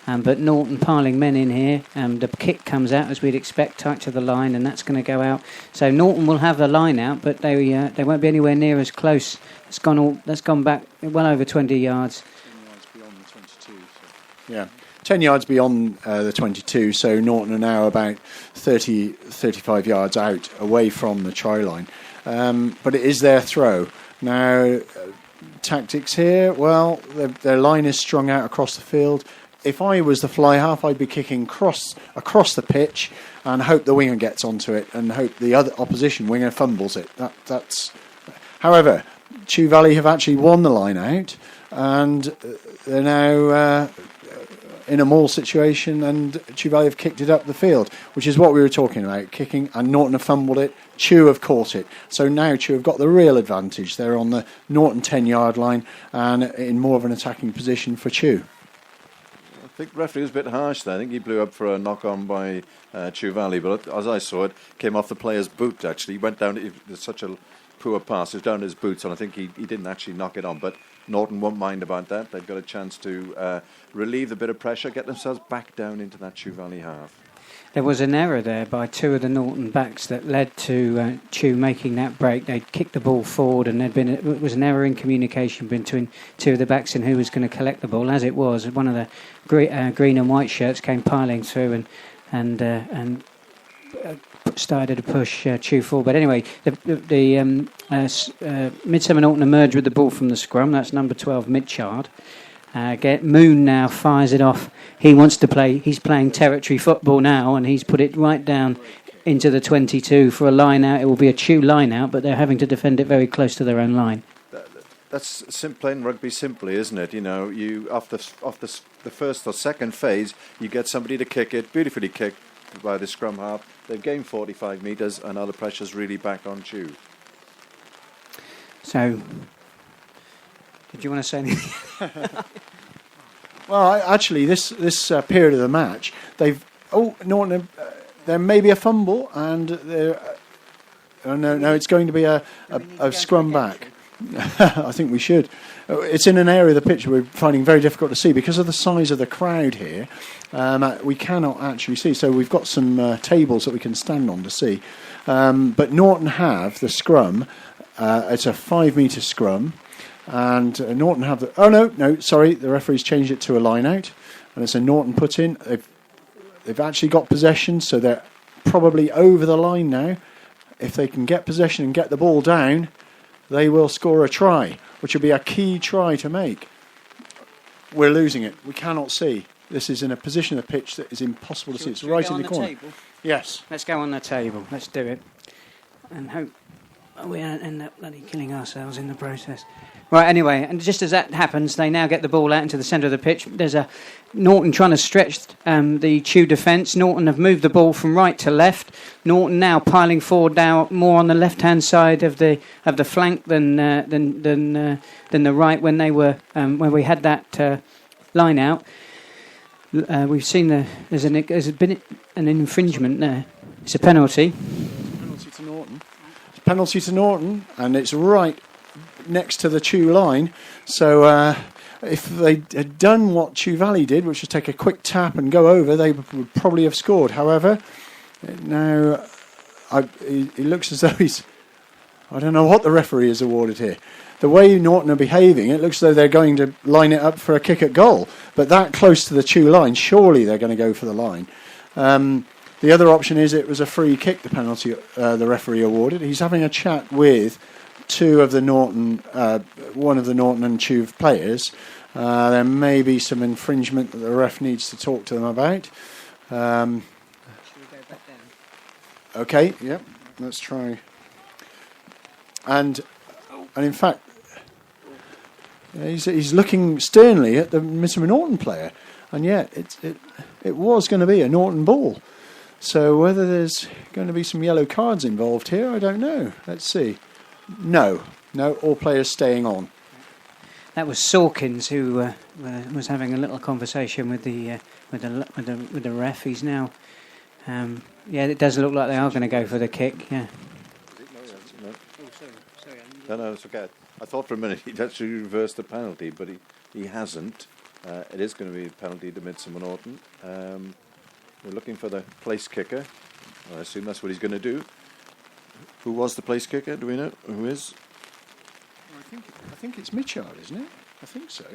But Norton piling men in here. The kick comes out as we'd expect, tight to the line, and that's going to go out. So Norton will have the line out, but they won't be anywhere near as close. That's gone back well over 20 yards. 10 yards beyond the 22. So. Yeah, 10 yards beyond the 22. So Norton are now about 35 yards out away from the try line. But it is their throw now. Tactics here. Well, their line is strung out across the field. If I was the fly half, I'd be kicking across the pitch and hope the winger gets onto it and hope the other opposition winger fumbles it. That's. However, Chew Valley have actually won the line out and they're now in a maul situation, and Chew Valley have kicked it up the field, which is what we were talking about, kicking, and Norton have fumbled it. Chew have caught it. So now Chew have got the real advantage. They're on the Norton 10-yard line and in more of an attacking position for Chew. I think the referee was a bit harsh there. I think he blew up for a knock-on by Chew Valley, but as I saw it, came off the player's boot, actually. He went down, there's such a poor pass, it was down his boots, and I think he didn't actually knock it on, but Norton won't mind about that. They've got a chance to relieve a bit of pressure, get themselves back down into that Chew Valley half. There was an error there by two of the Norton backs that led to Chew making that break. They'd kicked the ball forward, and it was an error in communication between two of the backs and who was going to collect the ball. As it was, one of the green and white shirts came piling through and started to push Chew forward. But anyway, the Midsomer Norton emerged with the ball from the scrum. That's number 12, Midchard. Moon now fires it off. He wants to play. He's playing territory football now, and he's put it right down into the 22 for a line out. It will be a Chew line out, but they're having to defend it very close to their own line. That's playing rugby simply, isn't it? You know, you off the first or second phase, you get somebody to kick it, beautifully kicked by the scrum half. They've gained 45 metres, and now the pressure's really back on Chew. So, did you want to say anything? Well, actually, this period of the match, Norton, there may be a fumble, and no, it's going to be a scrum back. I think we should. It's in an area of the pitch we're finding very difficult to see because of the size of the crowd here. We cannot actually see, so we've got some tables that we can stand on to see. But Norton have the scrum. It's a 5 metre scrum. And Norton have the... Oh, no, sorry. The referee's changed it to a line out. And it's a Norton put in. They've actually got possession, so they're probably over the line now. If they can get possession and get the ball down, they will score a try, which will be a key try to make. We're losing it. We cannot see. This is in a position of the pitch that is impossible to see. It's right in the corner. Table? Yes. Let's go on the table. Let's do it. And hope we don't end up bloody killing ourselves in the process. Right, anyway, and just as that happens, they now get the ball out into the centre of the pitch. There's a Norton trying to stretch the Chew defence. Norton have moved the ball from right to left. Norton now piling forward now more on the left-hand side of the flank than the right when they were when we had that line out. We've seen there's been an infringement there. It's a penalty. Penalty to Norton. It's penalty to Norton, and it's right next to the Chew line. So if they had done what Chew Valley did, which was take a quick tap and go over, they would probably have scored. However, now it looks as though I don't know what the referee has awarded here. The way Norton are behaving, it looks as though they're going to line it up for a kick at goal. But that close to the Chew line, surely they're going to go for the line. The other option is it was a free kick, the penalty the referee awarded. He's having a chat with two of the Norton, one of the Norton and Chew players. There may be some infringement that the ref needs to talk to them about. Should we go back down? Okay, yep, let's try. And in fact, he's looking sternly at the Midsomer Norton player, and yet it was going to be a Norton ball. So whether there's going to be some yellow cards involved here, I don't know. Let's see. No, all players staying on. That was Sawkins who was having a little conversation with the ref. He's now, it does look like they are going to go for the kick. Yeah. No, it's okay. I thought for a minute he'd actually reversed the penalty, but he hasn't. It is going to be a penalty to Midsomer Norton. We're looking for the place kicker. I assume that's what he's going to do. Who was the place kicker? Do we know who is? I think it's Mitchard, isn't it? I think so.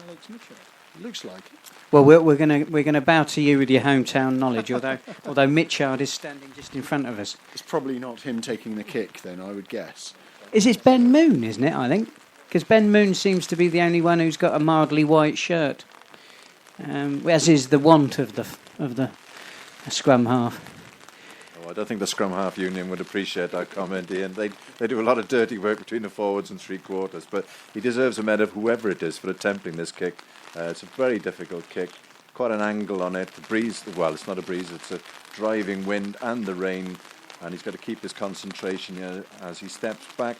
Alex Mitchard. It looks like it. Well, we're gonna bow to you with your hometown knowledge. Although Mitchard is standing just in front of us. It's probably not him taking the kick, then, I would guess. Is it Ben Moon? Isn't it? I think because Ben Moon seems to be the only one who's got a mildly white shirt, as is the want of the scrum half. I don't think the scrum half union would appreciate that comment, Ian. They do a lot of dirty work between the forwards and three quarters, but he deserves a medal, whoever it is, for attempting this kick. It's a very difficult kick, quite an angle on it. The breeze, well, it's not a breeze, it's a driving wind and the rain, and he's got to keep his concentration as he steps back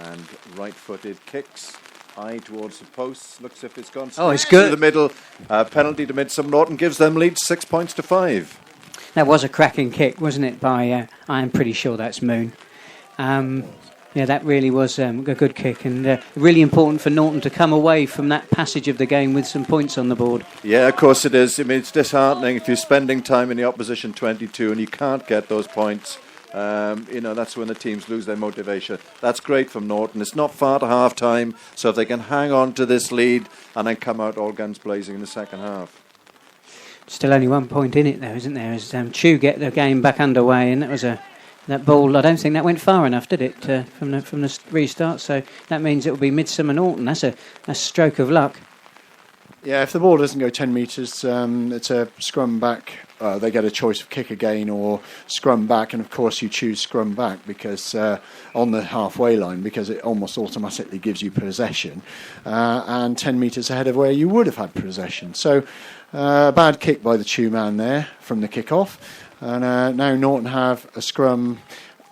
and right-footed kicks. Eye towards the posts, looks if it's gone. Oh, it's good. To the middle, penalty to Midsomer Norton, gives them lead 6 points to 5. That was a cracking kick, wasn't it? By I'm pretty sure that's Moon. Yeah, that really was a good kick, and really important for Norton to come away from that passage of the game with some points on the board. Yeah, of course it is. I mean, it's disheartening if you're spending time in the opposition 22 and you can't get those points. That's when the teams lose their motivation. That's great from Norton. It's not far to half time, so if they can hang on to this lead and then come out all guns blazing in the second half. Still only 1 point in it, though, isn't there? As Chew get the game back underway, and that ball. I don't think that went far enough, did it, from the restart? So that means it will be Midsomer Norton. That's a stroke of luck. Yeah, if the ball doesn't go 10 metres, it's a scrum back. They get a choice of kick again or scrum back, and of course you choose scrum back because on the halfway line, because it almost automatically gives you possession, and 10 metres ahead of where you would have had possession. So a bad kick by the Chew man there from the kick-off, and now Norton have a scrum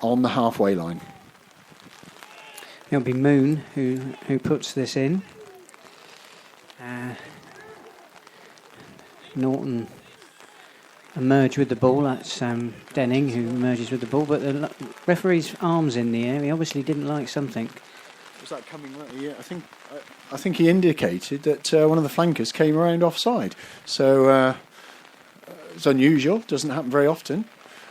on the halfway line. It'll be Moon who puts this in. Norton emerge with the ball. That's Denning who emerges with the ball, but the referee's arm's in the air. He obviously didn't like something. Was that coming? Yeah, I think he indicated that one of the flankers came around offside. So it's unusual. Doesn't happen very often.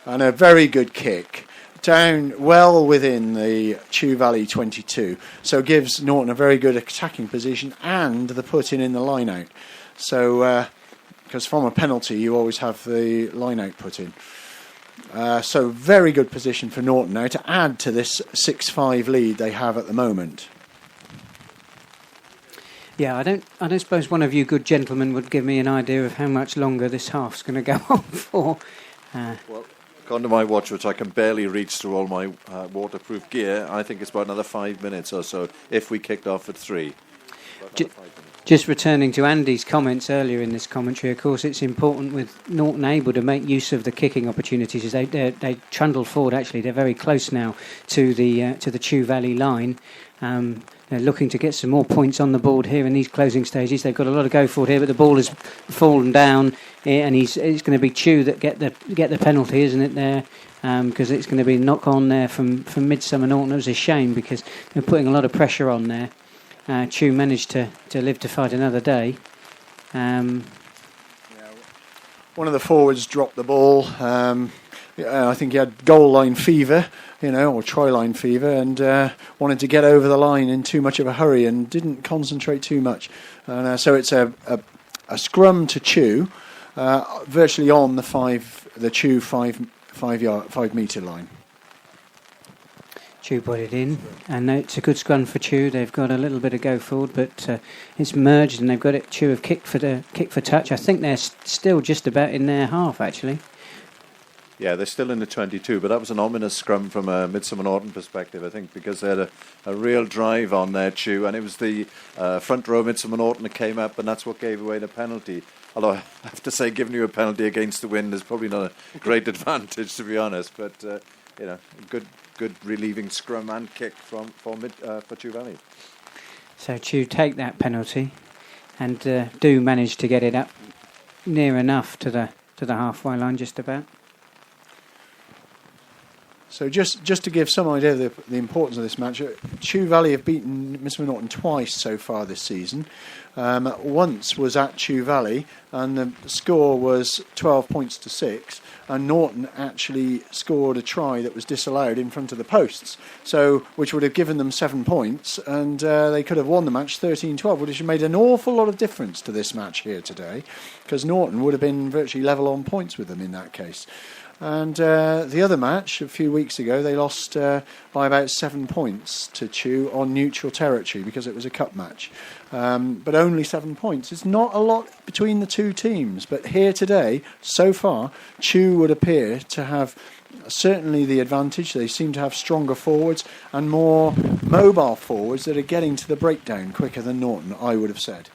And a very good kick down well within the Chew Valley 22. So it gives Norton a very good attacking position and the put in the line out. So because from a penalty you always have the line out put in. So very good position for Norton now to add to this 6-5 lead they have at the moment. Yeah, I don't suppose one of you good gentlemen would give me an idea of how much longer this half's going to go on for. Well, according to my watch, which I can barely reach through all my waterproof gear, I think it's about another 5 minutes or so if we kicked off at 3. Just returning to Andy's comments earlier in this commentary, of course, it's important with Norton able to make use of the kicking opportunities. As they trundle forward, actually, they're very close now to the Chew Valley line. They're looking to get some more points on the board here in these closing stages. They've got a lot of go forward here, but the ball has fallen down, and it's going to be Chew that get the penalty, isn't it? There, because it's going to be a knock on there from Midsomer Norton. It was a shame because they're putting a lot of pressure on there. Chew managed to live to fight another day. One of the forwards dropped the ball. I think he had goal line fever, or try line fever, and wanted to get over the line in too much of a hurry and didn't concentrate too much. And so it's a scrum to Chew, virtually on the Chew 5 metre line. Chew put it in, and it's a good scrum for Chew. They've got a little bit of go forward, but it's merged, and they've got it. Chew have kick for touch. I think they're still just about in their half, actually. Yeah, they're still in the 22, but that was an ominous scrum from a Midsomer Norton perspective, I think, because they had a real drive on there, Chew, and it was the front row Midsomer Norton that came up, and that's what gave away the penalty. Although I have to say, giving you a penalty against the wind is probably not a great advantage, to be honest, but good relieving scrum and kick for Chew Valley. So Chew take that penalty and do manage to get it up near enough to the halfway line, just about. So just to give some idea of the importance of this match, Chew Valley have beaten Midsomer Norton twice so far this season. Once was at Chew Valley, and the score was 12 points to 6, and Norton actually scored a try that was disallowed in front of the posts, so which would have given them 7 points, and they could have won the match 13-12, which made an awful lot of difference to this match here today, because Norton would have been virtually level on points with them in that case. And the other match, a few weeks ago, they lost by about 7 points to Chew on neutral territory because it was a cup match. But only 7 points. It's not a lot between the two teams. But here today, so far, Chew would appear to have certainly the advantage. They seem to have stronger forwards and more mobile forwards that are getting to the breakdown quicker than Norton, I would have said.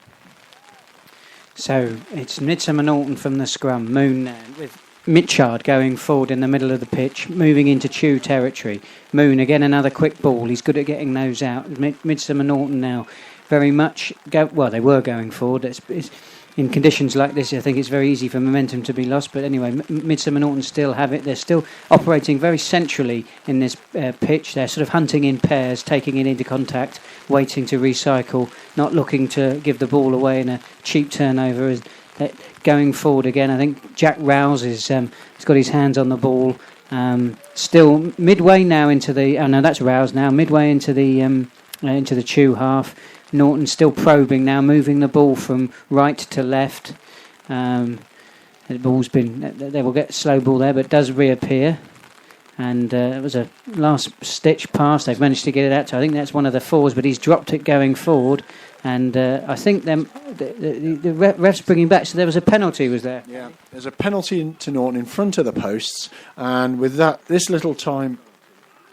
So it's Midsomer Norton from the scrum, Moon with Mitchard going forward in the middle of the pitch, moving into Chew territory. Moon, again, another quick ball. He's good at getting those out. Midsomer Norton now very much they were going forward. It's in conditions like this, I think it's very easy for momentum to be lost. But anyway, Midsomer Norton still have it. They're still operating very centrally in this pitch. They're sort of hunting in pairs, taking it into contact, waiting to recycle, not looking to give the ball away in a cheap turnover. Going forward again, I think Jack Rouse has got his hands on the ball. Still midway now into the. Oh no, that's Rouse now. Midway into the Chew half. Norton still probing now, moving the ball from right to left. The ball's been. They will get slow ball there, but it does reappear. And it was a last-stitch pass. They've managed to get it out. So I think that's one of the fours, but he's dropped it going forward. And I think the ref's bringing back. So there was a penalty, was there? Yeah, there's a penalty to Norton in front of the posts. And with that, this little time,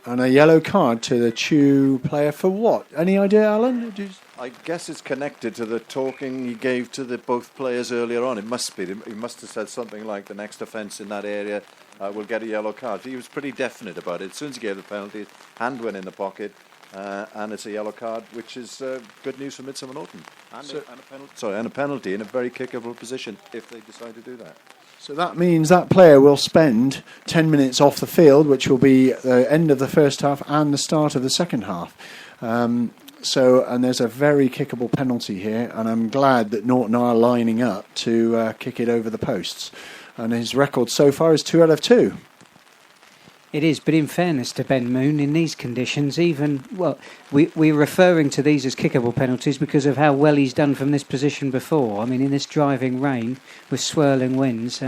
and a yellow card to the Chew player for what? Any idea, Alan? I guess it's connected to the talking he gave to the both players earlier on. It must be. He must have said something like the next offence in that area will get a yellow card. He was pretty definite about it. As soon as he gave the penalty, hand went in the pocket, and it's a yellow card, which is good news for Midsomer Norton. And a penalty in a very kickable position if they decide to do that. So that means that player will spend 10 minutes off the field, which will be the end of the first half and the start of the second half. And there's a very kickable penalty here, and I'm glad that Norton are lining up to kick it over the posts. And his record so far is 2 out of 2. It is, but in fairness to Ben Moon, in these conditions, we're referring to these as kickable penalties because of how well he's done from this position before. I mean, in this driving rain with swirling winds,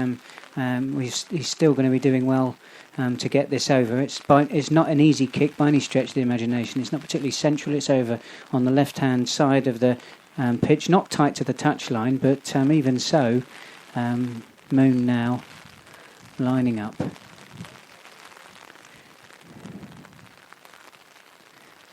he's still going to be doing well to get this over. It's not an easy kick by any stretch of the imagination. It's not particularly central. It's over on the left-hand side of the pitch, not tight to the touchline, but even so, Moon now lining up.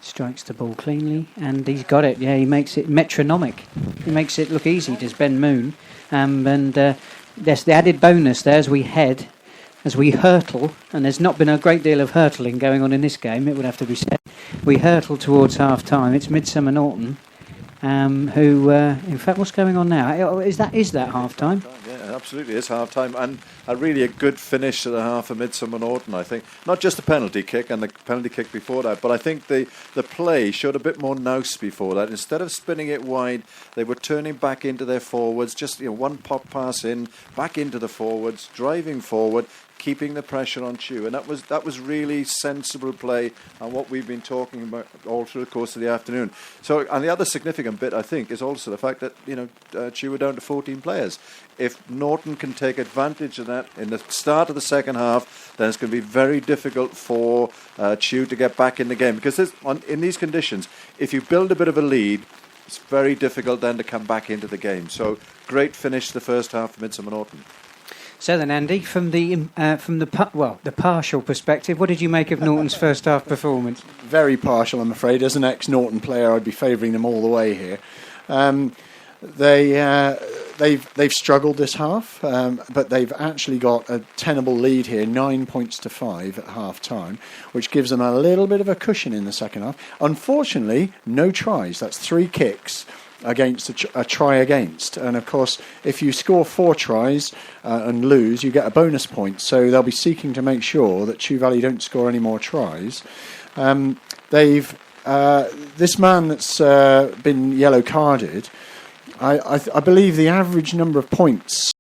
Strikes the ball cleanly, and he's got it. Yeah, he makes it metronomic. He makes it look easy, does Ben Moon. And there's the added bonus there as we hurtle, and there's not been a great deal of hurtling going on in this game, it would have to be said. We hurtle towards half-time. It's Midsomer Norton, who, in fact, what's going on now? Is that half-time? Yeah, absolutely, it's half-time, and a good finish to the half of Midsomer Norton, I think. Not just the penalty kick and the penalty kick before that, but I think the play showed a bit more nous before that. Instead of spinning it wide, they were turning back into their forwards, just one pop pass in, back into the forwards, driving forward, keeping the pressure on Chew, and that was really sensible play and what we've been talking about all through the course of the afternoon. So, and the other significant bit, I think, is also the fact that Chew were down to 14 players. If Norton can take advantage of that in the start of the second half, then it's going to be very difficult for Chew to get back in the game, because in these conditions, if you build a bit of a lead, it's very difficult then to come back into the game. So, great finish to the first half for Midsomer Norton. So then, Andy, from the partial perspective, what did you make of Norton's first half performance? Very partial, I'm afraid. As an ex-Norton player, I'd be favouring them all the way here. They've struggled this half, but they've actually got a tenable lead here, 9 points to 5 at half time, which gives them a little bit of a cushion in the second half. Unfortunately, no tries. That's 3 kicks. against a try against. And of course, if you score 4 tries and lose, you get a bonus point. So they'll be seeking to make sure that Chew Valley don't score any more tries. This man that's been yellow carded, I believe the average number of points